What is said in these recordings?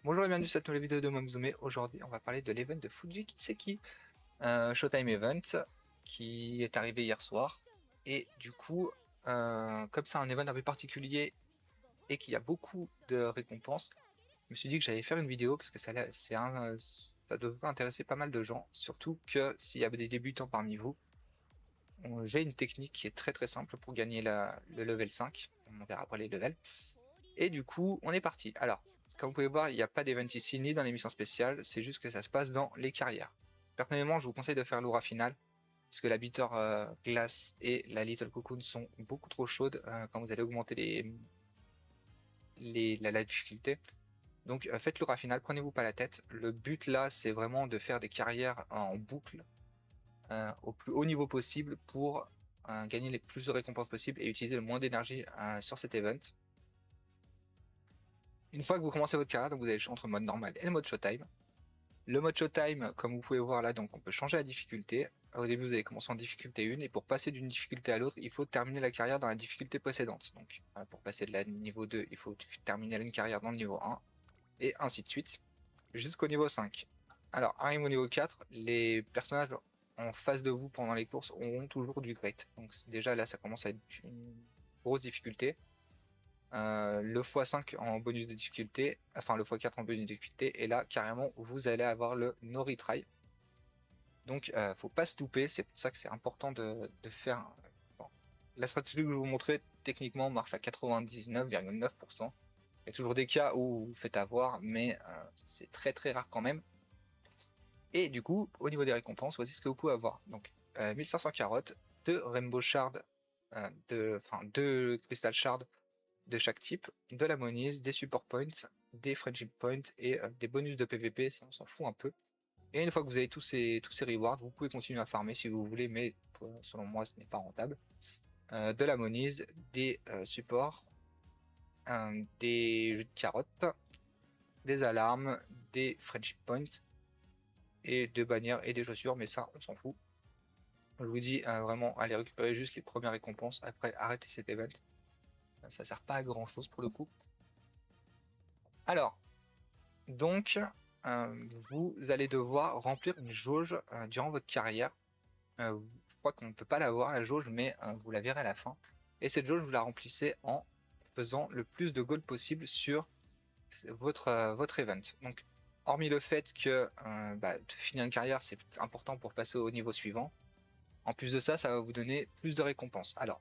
Bonjour et bienvenue sur cette nouvelle vidéo de Momzume. Aujourd'hui, on va parler de l'event de Fuji Kiseki, Showtime Event, qui est arrivé hier soir. Et du coup, comme c'est un event un peu particulier et qu'il y a beaucoup de récompenses, je me suis dit que j'allais faire une vidéo parce que ça devrait intéresser pas mal de gens. Surtout que s'il y avait des débutants parmi vous, j'ai une technique qui est très simple pour gagner le level 5. On verra après les levels. Et du coup, on est parti. Alors, comme vous pouvez voir, il n'y a pas d'event ici ni dans l'émission spéciale, c'est juste que ça se passe dans les carrières. Personnellement, je vous conseille de faire l'aura finale, puisque la Bitter Glace et la Little Cocoon sont beaucoup trop chaudes quand vous allez augmenter la difficulté. Donc faites l'aura finale, prenez-vous pas la tête. Le but là, c'est vraiment de faire des carrières en boucle au plus haut niveau possible pour gagner les plus de récompenses possibles et utiliser le moins d'énergie sur cet event. Une fois que vous commencez votre carrière, donc vous allez entre le mode normal et le mode Showtime. Le mode Showtime, comme vous pouvez voir là, donc on peut changer la difficulté. Au début, vous allez commencer en difficulté 1, et pour passer d'une difficulté à l'autre, il faut terminer la carrière dans la difficulté précédente. Donc, pour passer de la niveau 2, il faut terminer une carrière dans le niveau 1, et ainsi de suite, jusqu'au niveau 5. Alors, arrive au niveau 4, les personnages en face de vous pendant les courses auront toujours du Great. Donc déjà là, ça commence à être une grosse difficulté. Le x5 en bonus de difficulté, enfin le x4 en bonus de difficulté, et là carrément vous allez avoir le no retry. Donc faut pas se louper, c'est pour ça que c'est important de faire. Bon. La stratégie que je vais vous montrer techniquement marche à 99,9%. Il y a toujours des cas où vous faites avoir, mais c'est très rare quand même. Et du coup, au niveau des récompenses, voici ce que vous pouvez avoir. Donc 1500 carottes, 2 Rainbow Shards, deux Crystal Shards de chaque type, de la monise, des support points, des friendship points et des bonus de PVP, ça on s'en fout un peu. Et une fois que vous avez tous ces rewards, vous pouvez continuer à farmer si vous voulez, mais selon moi ce n'est pas rentable. De la monise, des supports, des carottes, des alarmes, des friendship points et des bannières et des chaussures, mais ça on s'en fout. Je vous dis vraiment, allez récupérer juste les premières récompenses, après arrêtez cet event. Ça sert pas à grand chose pour le coup. Alors, donc, vous allez devoir remplir une jauge durant votre carrière. Je crois qu'on ne peut pas la voir, la jauge, mais vous la verrez à la fin. Et cette jauge, vous la remplissez en faisant le plus de gold possible sur votre event. Donc, hormis le fait que de finir une carrière, c'est important pour passer au niveau suivant. En plus de ça, ça va vous donner plus de récompenses. Alors,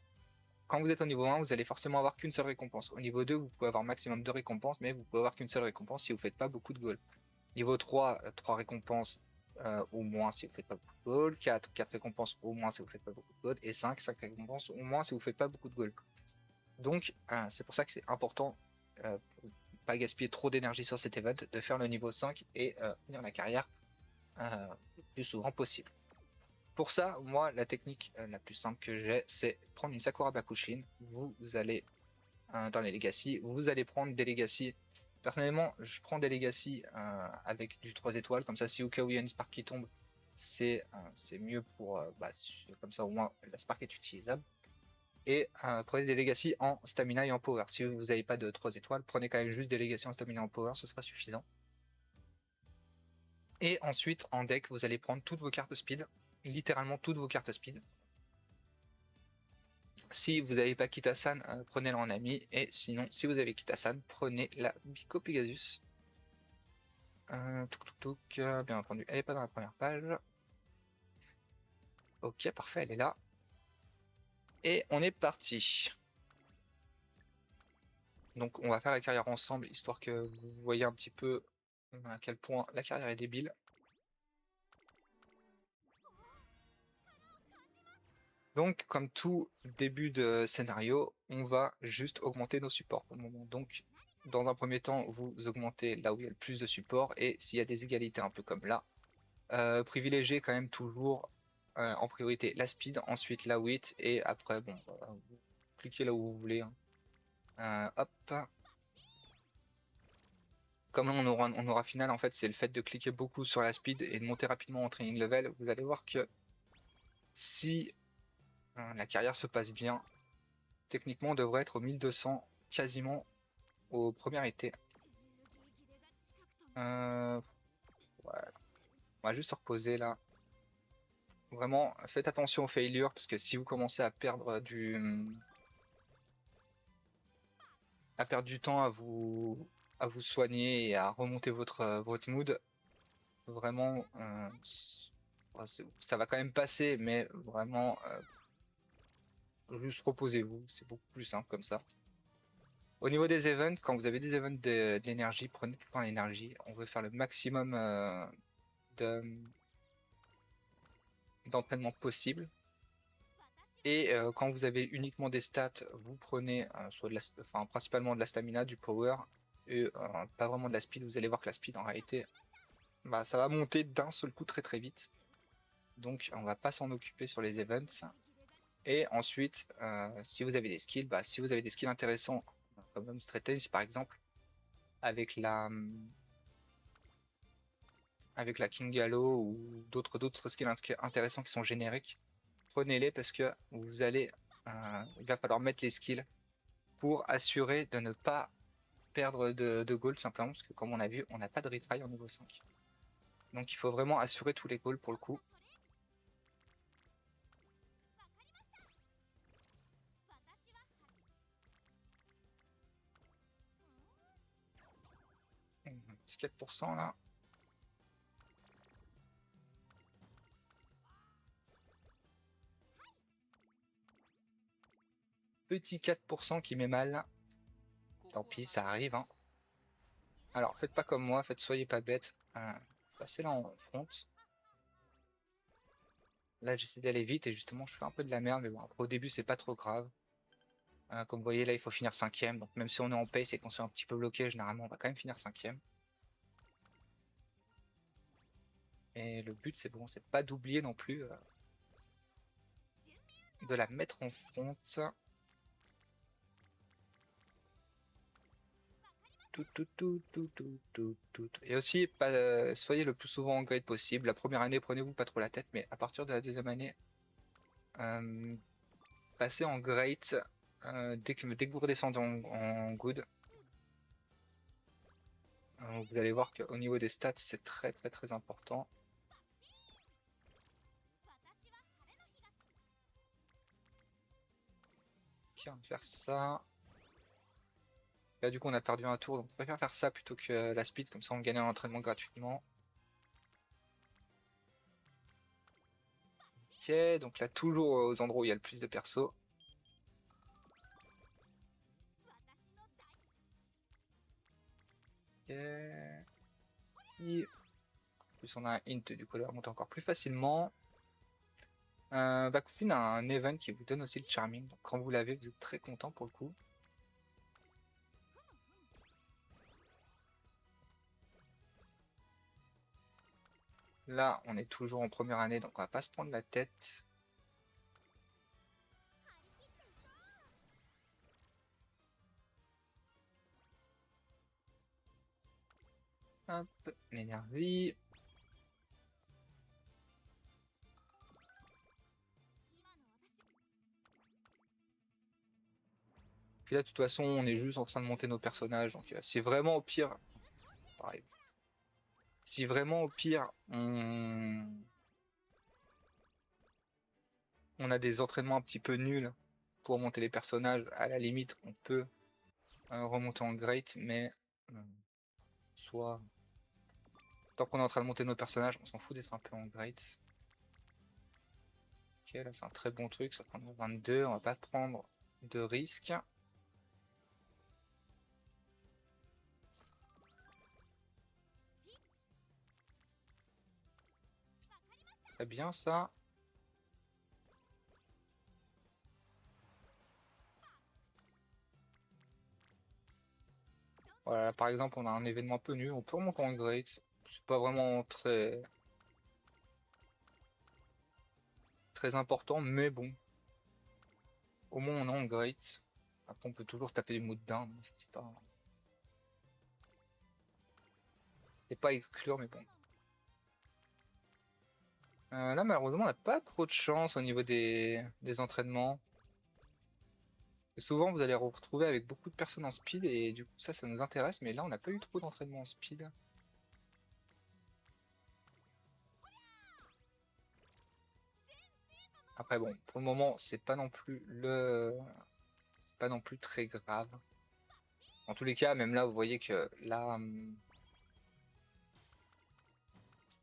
quand vous êtes au niveau 1, vous allez forcément avoir qu'une seule récompense. Au niveau 2, vous pouvez avoir maximum 2 récompenses, mais vous pouvez avoir qu'une seule récompense si vous ne faites pas beaucoup de gold. Niveau 3, 3 récompenses au moins si vous ne faites pas beaucoup de gold. 4, 4 récompenses au moins si vous ne faites pas beaucoup de gold. Et 5, 5 récompenses au moins si vous ne faites pas beaucoup de gold. Donc, c'est pour ça que c'est important, pour ne pas gaspiller trop d'énergie sur cet event, de faire le niveau 5 et finir la carrière le plus souvent possible. Pour ça, moi, la technique la plus simple que j'ai, c'est prendre une Sakura Bakushin. Vous allez dans les Legacy, vous allez prendre des Legacy. Personnellement, je prends des Legacy avec du 3 étoiles, comme ça, si au cas où il y a une Spark qui tombe, c'est mieux pour. Comme ça, au moins, la Spark est utilisable. Et prenez des Legacy en Stamina et en Power. Si vous n'avez pas de 3 étoiles, prenez quand même juste des Legacy en Stamina et en Power, ce sera suffisant. Et ensuite, en deck, vous allez prendre toutes vos cartes speed, littéralement toutes vos cartes speed. Si vous n'avez pas Kitasan, prenez-la en ami. Et sinon, si vous avez Kitasan, prenez la Biko Pegasus. Bien entendu, elle n'est pas dans la première page. Ok, parfait, elle est là. Et on est parti. Donc on va faire la carrière ensemble, histoire que vous voyez un petit peu à quel point la carrière est débile. Donc comme tout début de scénario, on va juste augmenter nos supports pour le moment. Donc dans un premier temps, vous augmentez là où il y a le plus de supports, et s'il y a des égalités un peu comme là, privilégiez quand même toujours en priorité la speed, ensuite la width, et après bon, vous cliquez là où vous voulez. Hop. Comme là on aura final, en fait c'est le fait de cliquer beaucoup sur la speed et de monter rapidement en training level. Vous allez voir que si la carrière se passe bien, techniquement on devrait être au 1200 quasiment au premier été. Ouais. On va juste se reposer là. Vraiment, faites attention aux failures parce que si vous commencez à perdre du temps à vous soigner et à remonter votre mood, vraiment, ça va quand même passer, mais vraiment, juste reposez-vous, c'est beaucoup plus simple comme ça. Au niveau des events, quand vous avez des events d'énergie, prenez tout le temps l'énergie. On veut faire le maximum d'entraînement possible. Et quand vous avez uniquement des stats, vous prenez principalement de la stamina, du power, et pas vraiment de la speed. Vous allez voir que la speed, en réalité, bah, ça va monter d'un seul coup très très vite. Donc on va pas s'en occuper sur les events. Et ensuite, si vous avez des skills, si vous avez des skills intéressants, comme Home Strategy par exemple, avec la King Gallo ou d'autres skills intéressants qui sont génériques, prenez-les parce que il va falloir mettre les skills pour assurer de ne pas perdre de gold simplement parce que comme on a vu, on n'a pas de retry en niveau 5. Donc il faut vraiment assurer tous les goals pour le coup. Petit 4% là. Petit 4% qui met mal. Tant pis, ça arrive. Hein. Alors faites pas comme moi, soyez pas bête. Passez là en front. Là j'essaie d'aller vite et justement je fais un peu de la merde, mais bon après au début c'est pas trop grave. Comme vous voyez là il faut finir 5ème, donc même si on est en pace et qu'on se fait un petit peu bloqué, généralement on va quand même finir 5ème. Et le but c'est bon, c'est pas d'oublier non plus de la mettre en front. Et aussi, soyez le plus souvent en grade possible. La première année, prenez-vous pas trop la tête, mais à partir de la deuxième année, passez en great dès que vous redescendez en good. Vous allez voir qu'au niveau des stats, c'est très très très important. Ok, on va faire ça. Là, du coup, on a perdu un tour, donc on préfère faire ça plutôt que la speed, comme ça on gagne un entraînement gratuitement. Ok, donc là, toujours aux endroits où il y a le plus de persos. Ok. Et en plus, on a un hint, du coup, elle va monter encore plus facilement. Bakufin a un event qui vous donne aussi le charming, donc quand vous l'avez, vous êtes très content pour le coup. Là, on est toujours en première année, donc on va pas se prendre la tête. Hop, l'énergie. Puis là, de toute façon, on est juste en train de monter nos personnages, donc c'est vraiment au pire, pareil. Si vraiment au pire, on a des entraînements un petit peu nuls pour monter les personnages, à la limite, on peut remonter en great, mais soit tant qu'on est en train de monter nos personnages, on s'en fout d'être un peu en great. Ok, là c'est un très bon truc, ça prendra 22, on va pas prendre de risques. Très bien ça. Voilà, par exemple, on a un événement un peu nul, on peut remonter en great. C'est pas vraiment très important, mais bon. Au moins on est en great. Après on peut toujours taper des moods down, c'est pas à exclure, mais bon. Là malheureusement on n'a pas trop de chance au niveau des entraînements. Et souvent vous allez vous retrouver avec beaucoup de personnes en speed et du coup ça nous intéresse, mais là on n'a pas eu trop d'entraînement en speed. Après bon, pour le moment, c'est pas non plus pas non plus très grave. En tous les cas, même là, vous voyez que là,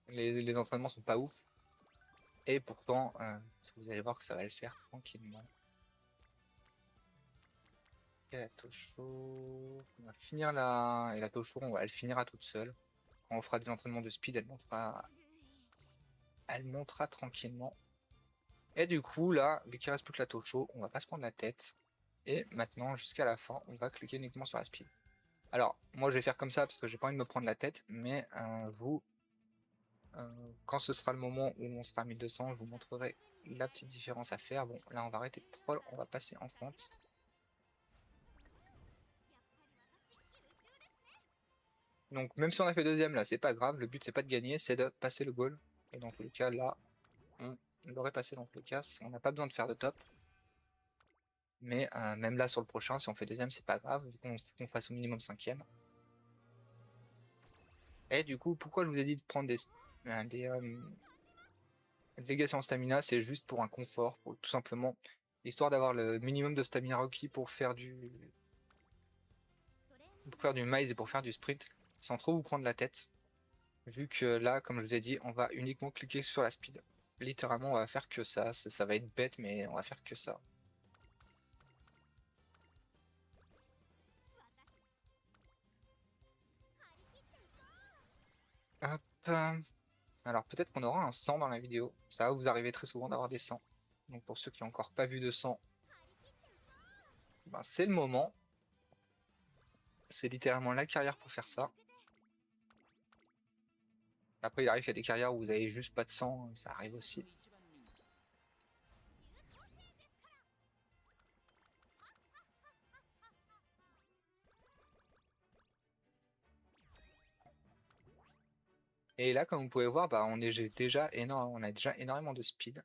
les entraînements sont pas ouf. Et pourtant, vous allez voir que ça va le faire tranquillement. Et la Tosho, on va finir là. Et la Tosho, on va elle finira toute seule. Quand on fera des entraînements de speed, elle montera tranquillement. Et du coup, là, vu qu'il reste plus que la Tosho, on va pas se prendre la tête. Et maintenant, jusqu'à la fin, on va cliquer uniquement sur la speed. Alors, moi, je vais faire comme ça parce que j'ai pas envie de me prendre la tête. Mais vous, quand ce sera le moment où on sera à 1200, je vous montrerai la petite différence à faire. Bon, là, on va arrêter de troll, on va passer en front. Donc, même si on a fait deuxième, là, c'est pas grave. Le but, c'est pas de gagner, c'est de passer le goal. Et dans tous les cas, là, on l'aurait passé dans tous les cas. On n'a pas besoin de faire de top. Mais même là, sur le prochain, si on fait deuxième, c'est pas grave, vu qu'on fasse au minimum cinquième. Et du coup, pourquoi je vous ai dit de prendre des Legacy en stamina, c'est juste pour un confort, pour tout simplement, histoire d'avoir le minimum de stamina requis pour faire du maïs et pour faire du sprint, sans trop vous prendre la tête. Vu que là, comme je vous ai dit, on va uniquement cliquer sur la speed. Littéralement, on va faire que ça va être bête, mais on va faire que ça. Hop. Alors peut-être qu'on aura un 100 dans la vidéo. Ça va vous arriver très souvent d'avoir des 100. Donc pour ceux qui n'ont encore pas vu de 100, ben, c'est le moment. C'est littéralement la carrière pour faire ça. Après il arrive qu'il y a des carrières où vous avez juste pas de 100, ça arrive aussi. Et là comme vous pouvez voir, bah, on a déjà énormément de speed.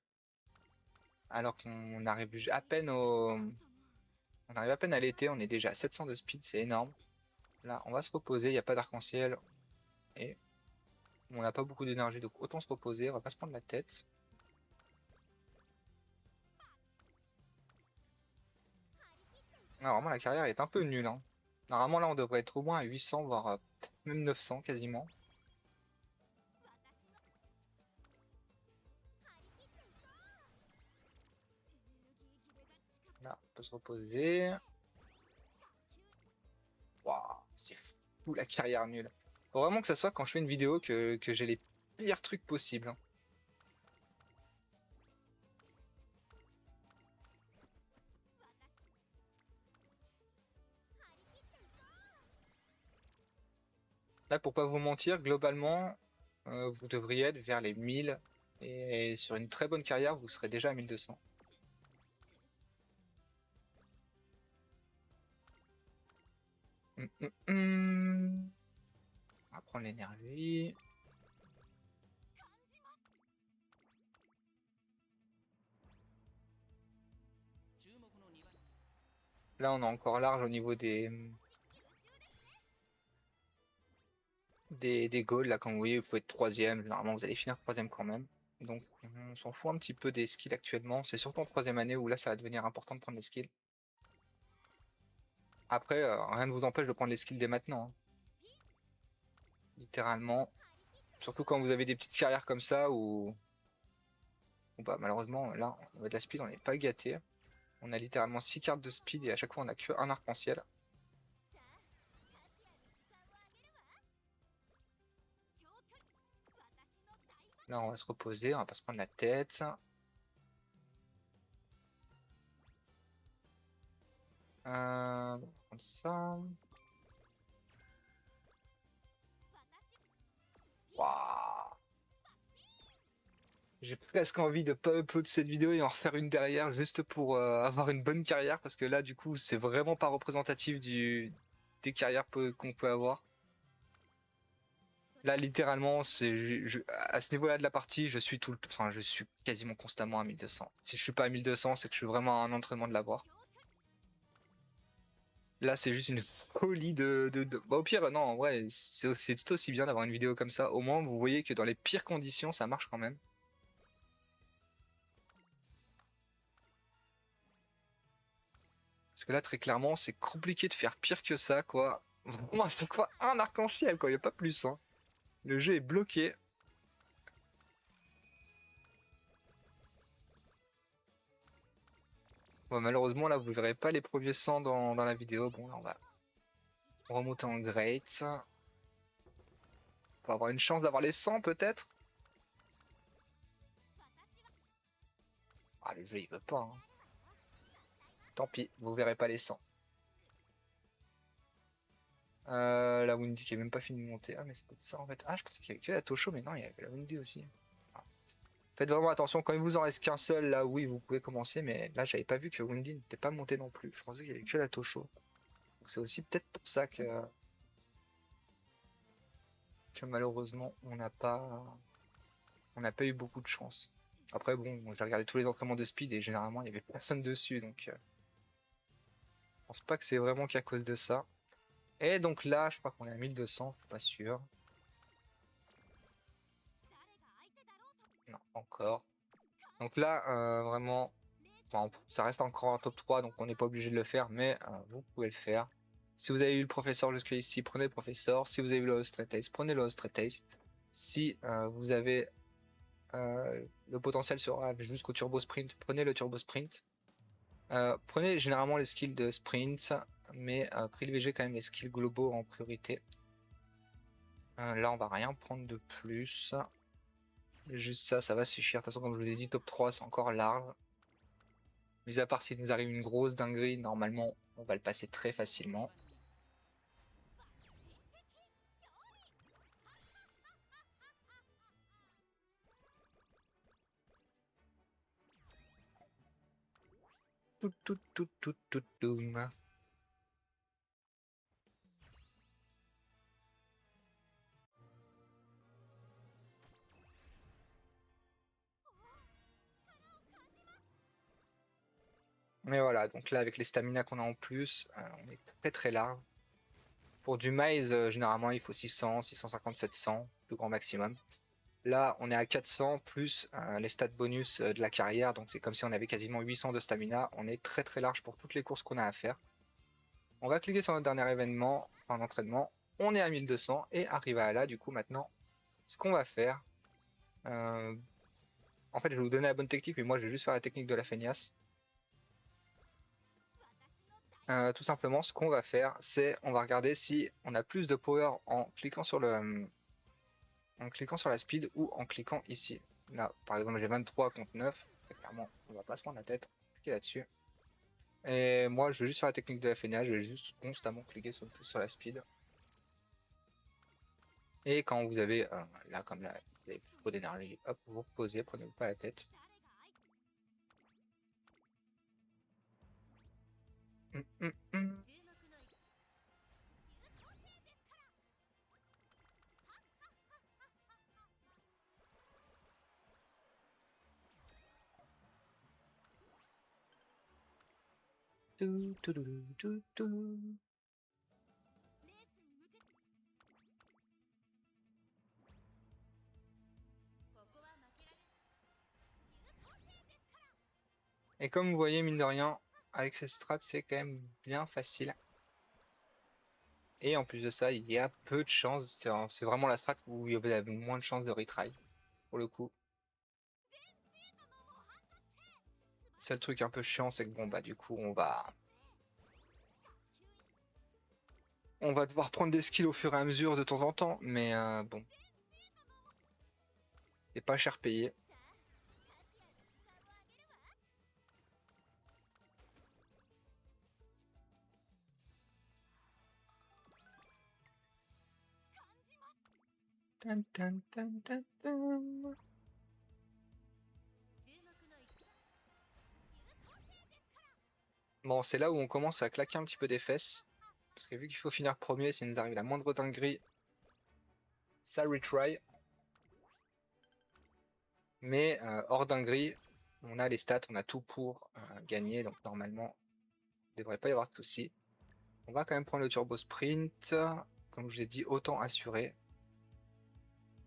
Alors qu'on arrive à peine On arrive à peine à l'été, on est déjà à 700 de speed, c'est énorme. Là, on va se reposer, il n'y a pas d'arc-en-ciel. Et on n'a pas beaucoup d'énergie, donc autant se reposer, on va pas se prendre la tête. Alors, vraiment, la carrière est un peu nulle. Hein. Normalement, là, on devrait être au moins à 800, voire même 900 quasiment. Là, on peut se reposer. Waouh, c'est fou la carrière nulle. Faut vraiment que ça soit quand je fais une vidéo que j'ai les pires trucs possibles. Hein. Là, pour pas vous mentir, globalement, vous devriez être vers les 1000. Et sur une très bonne carrière, vous serez déjà à 1200. On va prendre l'énergie. Là, on est encore large au niveau des goals. Là, comme vous voyez, il faut être troisième. Normalement, vous allez finir troisième quand même. Donc, on s'en fout un petit peu des skills actuellement. C'est surtout en troisième année où là, ça va devenir important de prendre les skills. Après, rien ne vous empêche de prendre les skills dès maintenant. Hein. Littéralement. Surtout quand vous avez des petites carrières comme ça où bah, malheureusement, là, au niveau de la speed, on n'est pas gâté. On a littéralement 6 cartes de speed et à chaque fois, on a que un arc-en-ciel. Là, on va se reposer, on va pas se prendre la tête. On va prendre ça. Waouh. J'ai presque envie de pas upload cette vidéo et en refaire une derrière juste pour avoir une bonne carrière parce que là du coup c'est vraiment pas représentatif des carrières qu'on peut avoir. Là littéralement à ce niveau-là de la partie je suis enfin je suis quasiment constamment à 1200. Si je suis pas à 1200 c'est que je suis vraiment à un entraînement de l'avoir. Là c'est juste une folie Bah, au pire non ouais c'est tout aussi bien d'avoir une vidéo comme ça. Au moins vous voyez que dans les pires conditions ça marche quand même. Parce que là, très clairement, c'est compliqué de faire pire que ça, quoi. Vraiment, à chaque fois, un arc-en-ciel, quoi. Il n'y a pas plus, hein. Le jeu est bloqué. Bon, malheureusement, là, vous verrez pas les premiers 100 dans la vidéo. Bon, là, on va remonter en Great. Pour avoir une chance d'avoir les 100, peut-être. Ah, le jeu, il veut pas, hein. Tant pis, vous verrez pas les 100. La Windy qui est même pas fini de monter. Ah, mais c'est peut-être ça, en fait. Ah, je pensais qu'il y avait que la Tosho, mais non, il y avait la Windy aussi. Ah. Faites vraiment attention, quand il vous en reste qu'un seul, là, oui, vous pouvez commencer, mais là, j'avais pas vu que Windy n'était pas monté non plus. Je pensais qu'il y avait que la Tosho. Donc c'est aussi peut-être pour ça que malheureusement, on n'a pas eu beaucoup de chance. Après, bon, j'ai regardé tous les entraînements de speed et généralement, il n'y avait personne dessus, donc je pense pas que c'est vraiment qu'à cause de ça. Et donc là, je crois qu'on est à 1200, je suis pas sûr. Non, encore. Donc là, vraiment, enfin, ça reste encore en top 3, donc on n'est pas obligé de le faire, mais vous pouvez le faire. Si vous avez eu le professeur jusqu'ici, prenez le professeur. Si vous avez eu le Straight Ace, prenez le Straight Ace. Si vous avez le potentiel sera jusqu'au Turbo Sprint, prenez le Turbo Sprint. Prenez généralement les skills de sprint, mais privilégiez quand même les skills globaux en priorité. Là, on va rien prendre de plus. Juste ça, ça va suffire. De toute façon, comme je vous l'ai dit, top 3, c'est encore large. Mis à part s'il nous arrive une grosse dinguerie, normalement, on va le passer très facilement. Tout, doum. Mais voilà, donc là, avec les stamina qu'on a en plus, on est très très large. Pour du maïs, généralement, il faut 600, 650, 700, le grand maximum. Là, on est à 400 plus les stats bonus de la carrière, donc c'est comme si on avait quasiment 800 de stamina. On est très très large pour toutes les courses qu'on a à faire. On va cliquer sur notre dernier événement, en entraînement. On est à 1200 et arrivé à là, du coup, maintenant, ce qu'on va faire. En fait, je vais vous donner la bonne technique, mais moi, je vais juste faire la technique de la feignasse. Tout simplement, ce qu'on va faire, c'est on va regarder si on a plus de power en cliquant sur la speed ou en cliquant ici. Là, par exemple, j'ai 23 contre 9. Clairement, on va pas se prendre la tête. Cliquer là-dessus. Et moi, je vais juste faire la technique de la FNA. Je vais juste constamment cliquer sur la speed. Et quand vous avez, là, comme là, vous avez plus trop d'énergie, hop, vous reposez, prenez-vous pas la tête. Hum, hum. Et comme vous voyez, mine de rien, avec cette strat, c'est quand même bien facile. Et en plus de ça, il y a peu de chances. C'est vraiment la strat où il y avait moins de chances de retry, pour le coup. Seul truc un peu chiant, c'est que bon, bah, du coup, on va devoir prendre des skills au fur et à mesure de temps en temps, mais bon, c'est pas cher payé. Tan, tan, tan, tan, tan. Bon, c'est là où on commence à claquer un petit peu des fesses. Parce que vu qu'il faut finir premier, s'il nous arrive la moindre dinguerie, ça retry. Mais hors dinguerie, on a les stats, on a tout pour gagner. Donc normalement, il ne devrait pas y avoir de soucis. On va quand même prendre le turbo sprint. Comme je l'ai dit, autant assurer.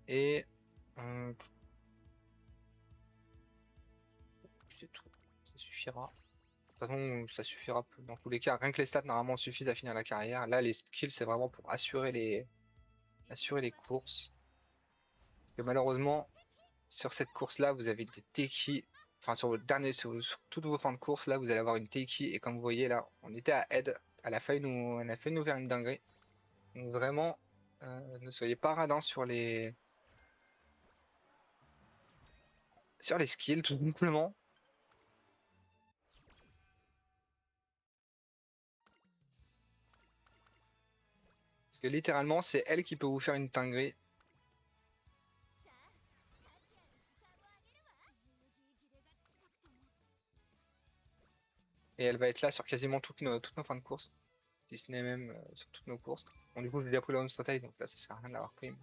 Et c'est tout. Ça suffira. De toute toute façon, ça suffira. Dans tous les cas, rien que les stats, normalement, suffisent à finir la carrière. Là, les skills, c'est vraiment pour assurer les courses. Et malheureusement, sur cette course-là, vous avez des Teki. Enfin, sur votre dernier, sur toutes vos fins de course, là, vous allez avoir une Teki. Et comme vous voyez, là, on était à Ed. Elle a failli nous faire une dinguerie. Donc vraiment, ne soyez pas radins sur les skills, tout simplement. Parce que littéralement, c'est elle qui peut vous faire une dinguerie. Et elle va être là sur quasiment toutes nos fins de course. Si ce n'est même sur toutes nos courses. Bon, du coup, j'ai déjà pris la Home Strategy, donc là, ça sert à rien de l'avoir pris.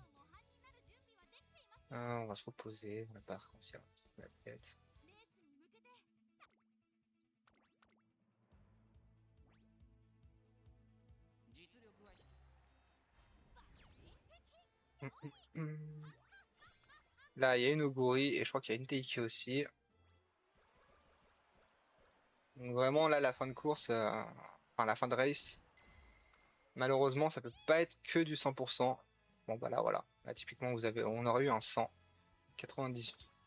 On va se reposer, on n'a pas arc-en-ciel la tête. Là, il y a une Oguri et je crois qu'il y a une Teiki aussi. Donc vraiment, là, la fin de course, enfin la fin de race, malheureusement, ça peut pas être que du 100%. Bon, bah là, voilà. Là, typiquement, on aurait eu un 100.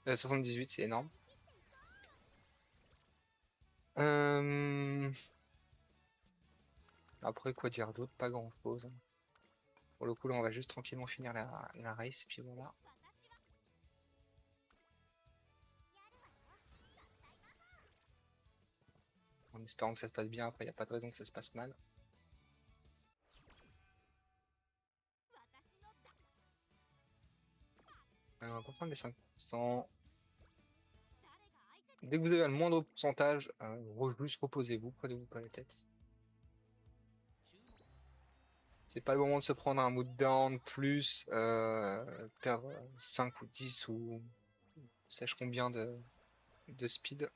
78, c'est énorme. Après, quoi dire d'autre? Pas grand-chose. Pour le coup, là, on va juste tranquillement finir la race, et puis voilà. En espérant que ça se passe bien, après, il n'y a pas de raison que ça se passe mal. On va prendre les 5%. Dès que vous avez le moindre pourcentage, juste reposez-vous, prenez-vous pas la tête. C'est pas le moment de se prendre un mood down plus perdre 5 ou 10 ou sache combien de speed.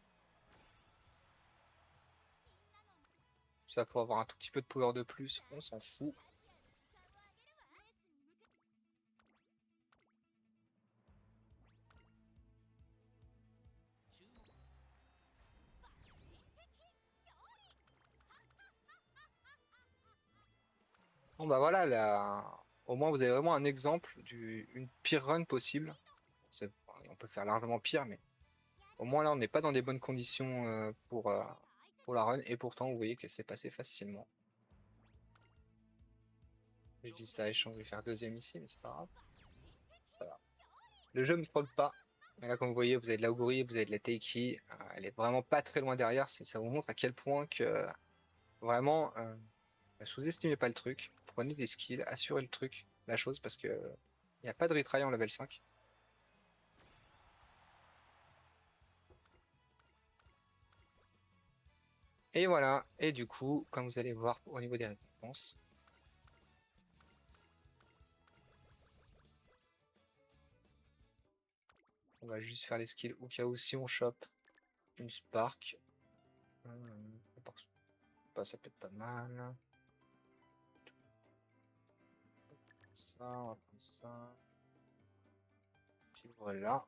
Ça pour avoir un tout petit peu de power de plus, on s'en fout. Bon bah voilà, là, au moins vous avez vraiment un exemple d'une pire run possible. On peut faire largement pire, mais au moins là on n'est pas dans des bonnes conditions pour la run, et pourtant vous voyez que c'est passé facilement. Je dis ça, je vais faire deuxième ici, mais c'est pas grave. Voilà. Le jeu me troll pas. Mais là, comme vous voyez, vous avez de la Oguri, vous avez de la Teiki. Elle est vraiment pas très loin derrière. Ça vous montre à quel point que vraiment, sous-estimez pas le truc. Prenez des skills, assurez le truc, la chose, parce que il n'y a pas de retry en level 5. Et voilà. Et du coup, comme vous allez voir au niveau des récompenses, on va juste faire les skills au cas où si on chope une Spark. Ça peut être pas mal. Ça, on va prendre ça. Puis voilà.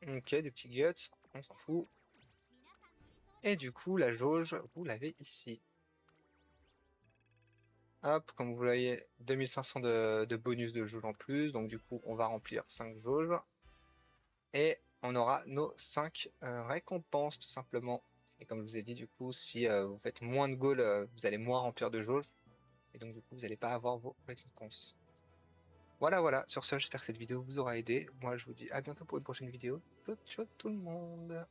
Ok, des petits guts, on s'en fout. Et du coup, la jauge, vous l'avez ici. Hop, comme vous voyez, 2500 de bonus de jauge en plus. Donc du coup, on va remplir 5 jauges. Et on aura nos 5 récompenses, tout simplement. Et comme je vous ai dit, du coup, si vous faites moins de goals, vous allez moins remplir de jauge. Et donc du coup, vous n'allez pas avoir vos récompenses. Voilà, voilà. Sur ce, j'espère que cette vidéo vous aura aidé. Moi, je vous dis à bientôt pour une prochaine vidéo. Ciao, ciao tout le monde.